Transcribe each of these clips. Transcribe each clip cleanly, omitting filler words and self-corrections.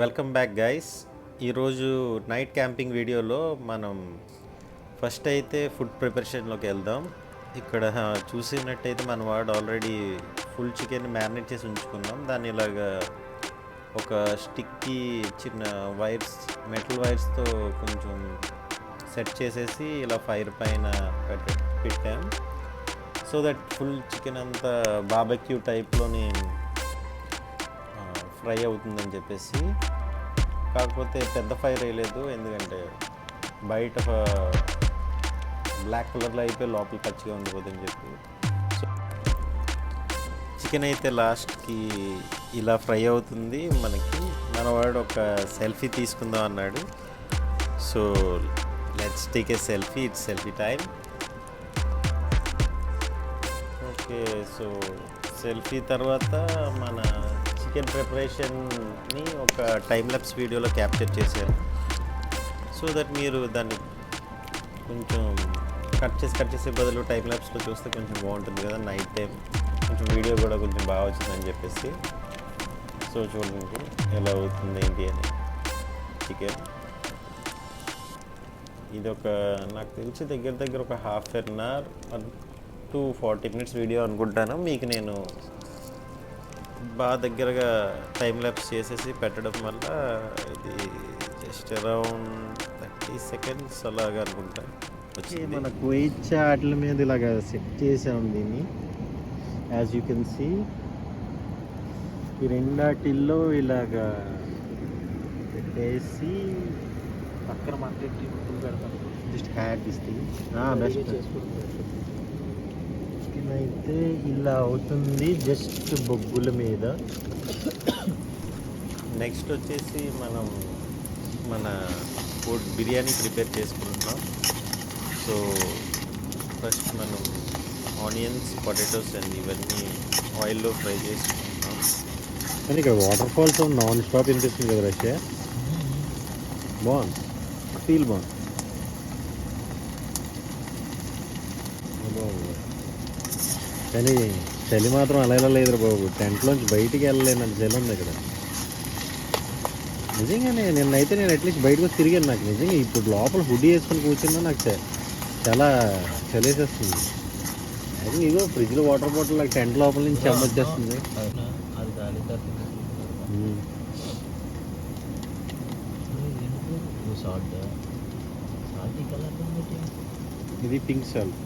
Welcome back guys. ఈరోజు night camping వీడియోలో మనం ఫస్ట్ అయితే ఫుడ్ ప్రిపరేషన్లోకి వెళ్దాం. ఇక్కడ చూసినట్టయితే మన వాడు ఆల్రెడీ ఫుల్ చికెన్ మ్యారినేట్ చేసి ఉంచుకున్నాం. దాన్ని ఇలాగా ఒక స్టిక్కి చిన్న వైర్స్, మెటల్ వైర్స్తో కొంచెం సెట్ చేసేసి ఇలా ఫైర్ పైన పెట్టాం. సో దట్ ఫుల్ చికెన్ అంతా బార్బెక్యూ టైప్లోని ఫ్రై అవుతుందని చెప్పేసి. కాకపోతే పెద్ద ఫైర్ వేయలేదు, ఎందుకంటే బయట బ్లాక్ కలర్లో అయిపోయి లోపల పచ్చిగా ఉండిపోతుందని చెప్పి. సో చికెన్ అయితే లాస్ట్కి ఇలా ఫ్రై అవుతుంది. మనవాడు ఒక సెల్ఫీ తీసుకుందాం అన్నాడు. So let's take a selfie. It's selfie time. Okay, so selfie తర్వాత మన చికెన్ ప్రిపరేషన్ని ఒక టైం ల్యాప్స్ వీడియోలో క్యాప్చర్ చేశాను. సో దట్ మీరు దాన్ని కొంచెం కట్ చేసే బదులు టైం ల్యాప్స్లో చూస్తే కొంచెం బాగుంటుంది కదా, నైట్ టైం కొంచెం వీడియో కూడా కొంచెం బాగా వచ్చిందని చెప్పేసి. సో చూడండి ఎలా అవుతుంది ఏంటి అని చికెన్. ఇది నాకు తెలిసి దగ్గర ఒక half an hour to 40 minutes video అనుకుంటాను. మీకు నేను బాగా దగ్గరగా టైం ల్యాప్స్ చేసేసి పెట్టడం వల్ల ఇది జస్ట్ అరౌండ్ 30 seconds అలాగా అనుకుంటాను. మన కువైట్ చాట్ల మీద ఇలాగ సెట్ చేసాం దీన్ని. యాజ్ యూ కెన్ సీ ఈ రెండాటిల్లో ఇలాగా పెట్టేసి పక్కన మార్కెట్ పెడతాం. జస్ట్ హ్యాడ్ తీస్తే బెస్ట్ అయితే ఇలా అవుతుంది జస్ట్ బొగ్గుల మీద. నెక్స్ట్ వచ్చేసి మనం మన ఫుడ్ బిర్యానీ ప్రిపేర్ చేసుకుంటున్నాం. సో ఫస్ట్ మనం ఆనియన్స్, పొటాటోస్ అండ్ ఇవన్నీ ఆయిల్లో ఫ్రై చేసుకుంటున్నాం. కానీ ఇక్కడ వాటర్ ఫాల్స్ నాన్ స్టాప్ వినిపిస్తుంది కదా రష్యా. బాగుంది, ఫీల్ బాగుంది. కానీ చలి మాత్రం అలా లేదు బాబు. టెంట్లోంచి బయటికి వెళ్ళలేనంత చలి ఉంది ఇక్కడ. నిజంగానే నిన్నైతే నేను అట్లీస్ట్ బయటకు వచ్చి తిరిగాను. నాకు నిజంగా ఇప్పుడు లోపల హుడ్డీ వేసుకొని కూర్చున్నా నాకు చాలా చలేసేస్తుంది. అయితే ఇదో ఫ్రిడ్జ్లో వాటర్ బాటిల్ నాకు టెంట్ లోపల నుంచి చెమ్మ వచ్చేస్తుంది. ఇది పింక్ సాల్ట్.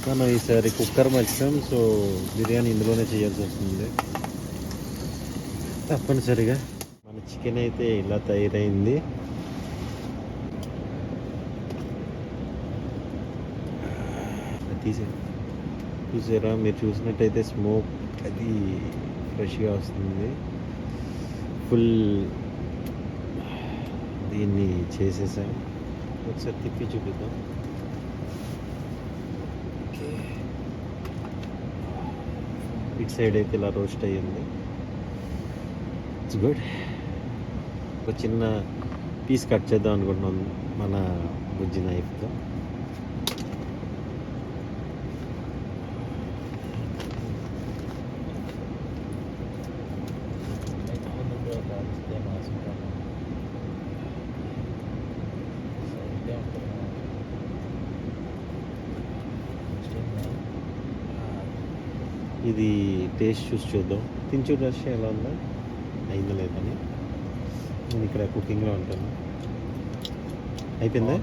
మనం ఈసారి కుక్కర్ మర్చిపోయాం. సో బిర్యానీ ఇందులోనే చేయాల్సి వస్తుంది తప్పనిసరిగా. మన చికెన్ అయితే ఇలా తయారైంది. చూసారా, మీరు చూసినట్టయితే స్మోక్ అది ఫ్రెష్గా వస్తుంది. ఫుల్ దీన్ని చేసేసాం. ఒకసారి తిప్పి చూపిద్దాం. ఇటు సైడ్ అయితే ఇలా రోస్ట్ అయ్యింది. It's good. ఒక చిన్న పీస్ కట్ చేద్దాం అనుకుంటున్నాం మన బుజ్జి నైఫ్తో. ఇది టేస్ట్ చూసి చూద్దాం. తిని రష్యా ఎలా ఉందా, అయిందా లేదని. నేను ఇక్కడ కుకింగ్లో ఉంటాను. అయిపోయిందా?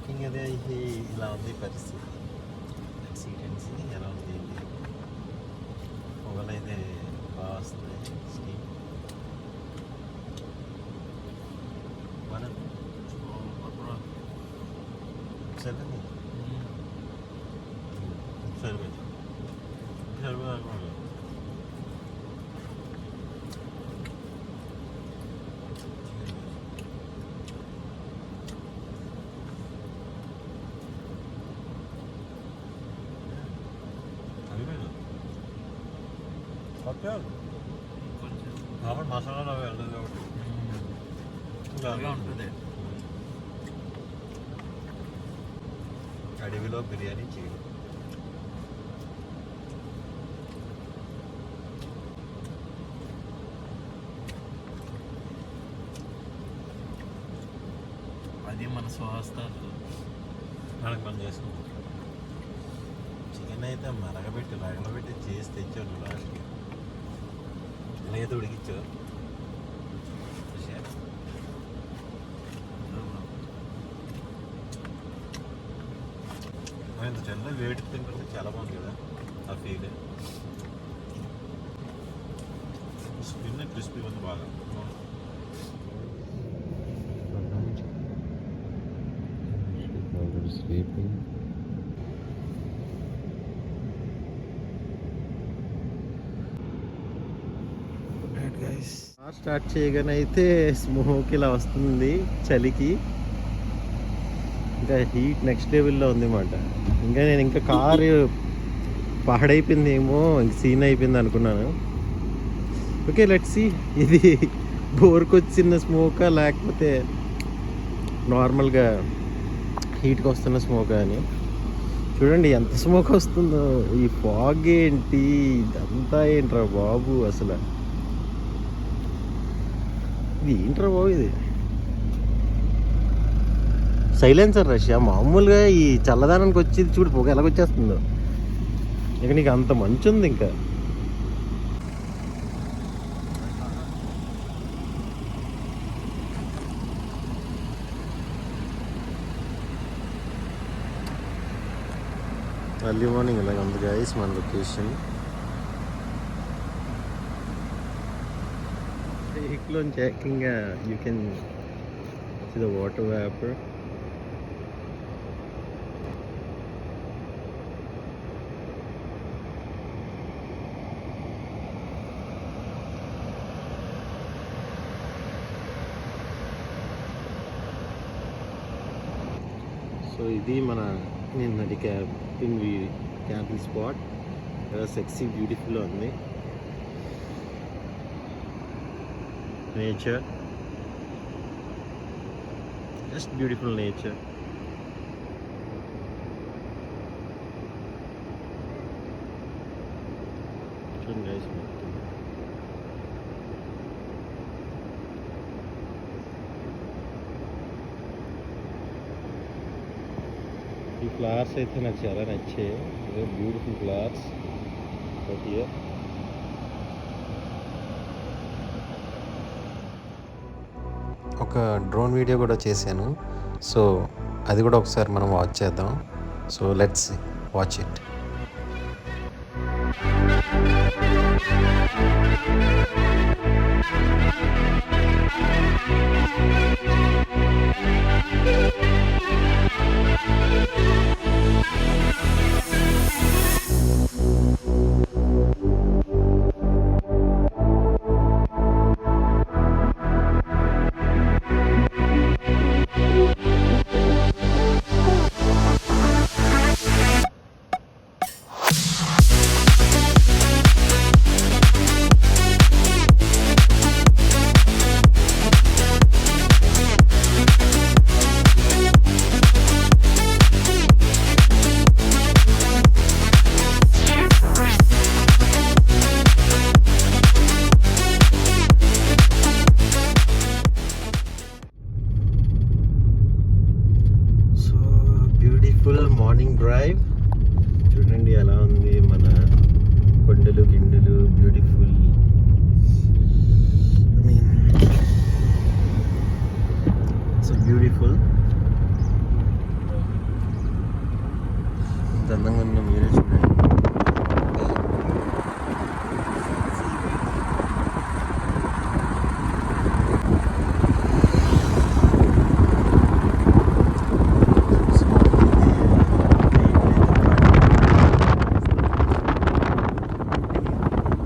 కుకింగ్ అదే ఇలా ఉంది పరిస్థితి. సీటెన్సీ ఎలా ఉంది పొగలైతే బాగా వస్తుంది. స్టీమ్ మనం సరిపోయింది సరిపోయింది సరిపోయింది. కాబట్టి మసాలా వెళ్ళదు కాబట్టి ఉంటుంది. అడవిలో బిర్యానీ చేయడం. అది మన స్వహస్తాలు మనకు మనం చేసుకుంటాం. చికెన్ అయితే మరగబెట్టి రగలబెట్టి చేసి తెచ్చాడు లాస్ట్కి. అలాగైతే ఉడికిచ్చావు. ఇంత చిన్న వేడి తింటుంటే చాలా బాగుంది కదా ఆ ఫీల్. స్కిన్ క్రిస్పీ ఉంది బాగా. Sleeping. స్టార్ట్ చేయగానే అయితే స్మోక్ ఇలా వస్తుంది చలికి. ఇంకా హీట్ నెక్స్ట్ లెవెల్లో ఉంది అన్నమాట. ఇంకా కారు పాడైపోయిందేమో, ఇంక సీన్ అయిపోయింది అనుకున్నాను. ఓకే లెట్స్ సీ ఇది బోర్కి వచ్చిన స్మోకా లేకపోతే నార్మల్గా హీట్కి వస్తున్న స్మోకా అని. చూడండి ఎంత స్మోక్ వస్తుందో. ఈ ఫాగ్ ఏంటి, ఇదంతా ఏంట్రా బాబు, అసలు ఇది ఏంట్రా బాబు, ఇది సైలెన్సర్ రష్యా. మామూలుగా ఈ చల్లదానానికి వచ్చేది చూడు పొగ ఎలాగొచ్చేస్తుందో. ఇక నీకు అంత మంచి ఉంది. ఇంకా ఎర్లీ మార్నింగ్ ఇలాగ ఉంది గైస్ మన లొకేషన్. వెహికల్లోంచి ఏకంగా you can see the water vapour. So ఇది మన నిన్నటి క్యాంపింగ్ స్పాట్. సెక్సీ బ్యూటిఫుల్ ఉంది. Nature, just beautiful nature. చూడండి గైస్ మొత్తం ఈ ఫ్లవర్స్ అయితే నాకు చాలా నచ్చాయి. Beautiful flowers. ఓకే, ఒక డ్రోన్ వీడియో కూడా చేశాను. సో అది కూడా ఒకసారి మనం వాచ్ చేద్దాం. So let's watch it. Beautiful morning drive. చూడండి ఎలా ఉంది మన కొండలు గిండలు. బ్యూటిఫుల్. So beautiful. అందంగా ఉందో మీరే చూడండి.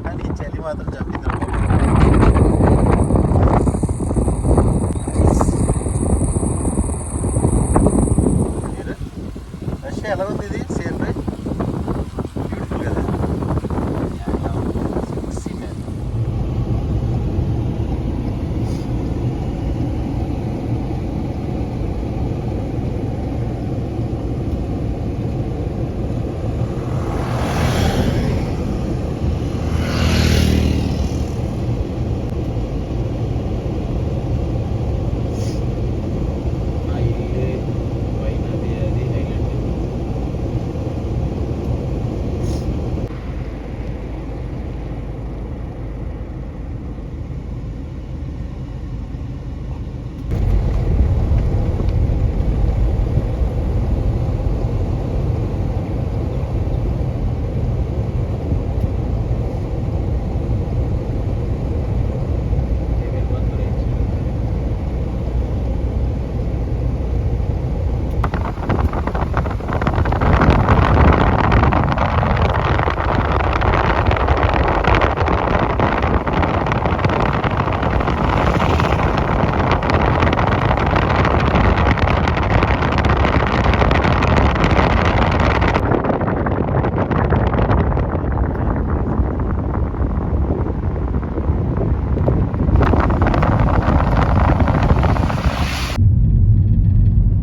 కానీ చలి మాత్రం చంపింది. రష్యా ఎలా ఉంది? ఇది సేమ్ రైట్, బ్యూటిఫుల్ కదా. ఆ ఇల్లే పైన అది హైలైట్.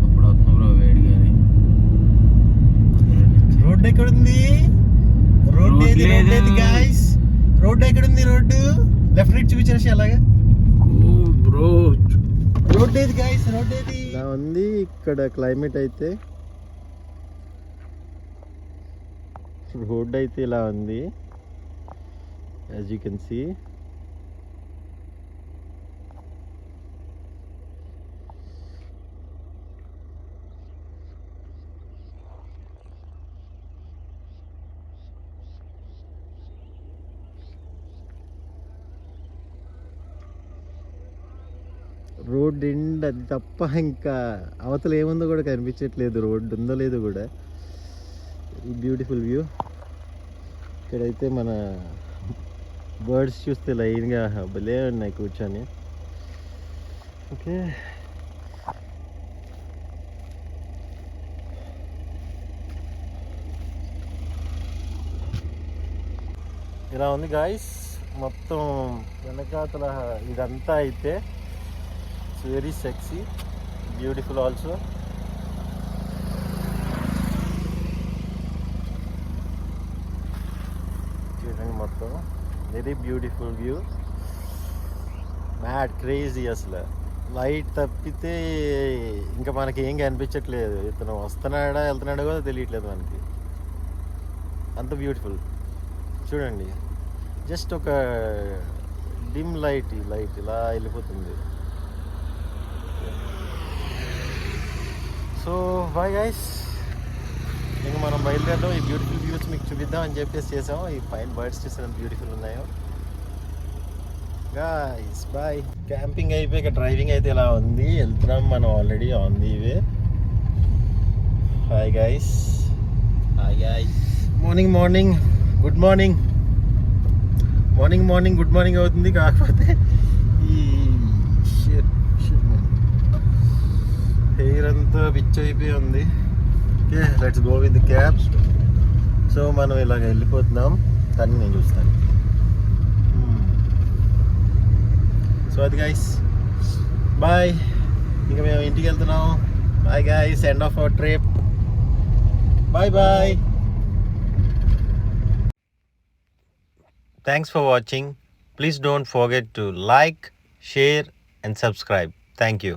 అప్పుడు వస్తున్నాం బ్రో వేడి కానీ. రోడ్డు ఎక్కడుంది? రోడ్డు రోడ్ ఏది? రోడ్డు లేదు. ఏది గాయ్స్? రోడ్డు ఎక్కడుంది? రోడ్డు లెఫ్ట్ రైట్ చూపించేసి అలాగా. ఓ బ్రో, రోడ్డు ఏది గాయ్స్? రోడ్డు ఏది? ఇలా ఉంది ఇక్కడ క్లైమేట్ అయితే. రోడ్డు అయితే ఇలా ఉంది, as you can see. Road end అది తప్ప ఇంకా అవతల ఏముందో కూడా కనిపించట్లేదు. రోడ్డు ఉందో లేదో కూడా. Beautiful view. ఇక్కడైతే మన బర్డ్స్ చూస్తే లైన్గా భలే ఉన్నాయి కూర్చొని. ఓకే, ఇలా ఉంది గాయస్ మొత్తం వెనకాతల ఇదంతా అయితే. It's very sexy, beautiful also. చూడండి మొత్తం very beautiful view. Mad crazy అసలు. లైట్ తప్పితే ఇంకా మనకి ఏం కనిపించట్లేదు. ఇతను వస్తున్నాడా వెళ్తున్నాడో కూడా తెలియట్లేదు మనకి. అంత బ్యూటిఫుల్ చూడండి. జస్ట్ ఒక డిమ్ లైట్ ఇలా వెళ్ళిపోతుంది. సో బాయ్ గైస్, ఇంక మనం బయలుదేరడం. ఈ బ్యూటిఫుల్ వ్యూస్ మీకు చూపిద్దాం అని చెప్పేసి చేసాం. ఈ పైన బర్డ్స్ చూసిన బ్యూటిఫుల్ ఉన్నాయో. Guys bye. క్యాంపింగ్ అయిపోయి ఇక డ్రైవింగ్ అయితే ఇలా ఉంది. వెళ్తున్నాం మనం already on the way. Hi guys. Hi guys. Morning good morning. Good morning అవుతుంది. కాకపోతే ఈ హెయిర్ అంతా పిచ్ అయిపోయి ఉంది. Okay, let's go with the cab. So మనం ఇలాగ వెళ్ళిపోతున్నాం. కానీ నేను చూస్తాను. సో అది గైస్ బాయ్. ఇంకా మేము ఇంటికి వెళ్తున్నాం. Bye guys, end of our trip. Bye. Thanks for watching. Please don't forget to like, share and subscribe. Thank you.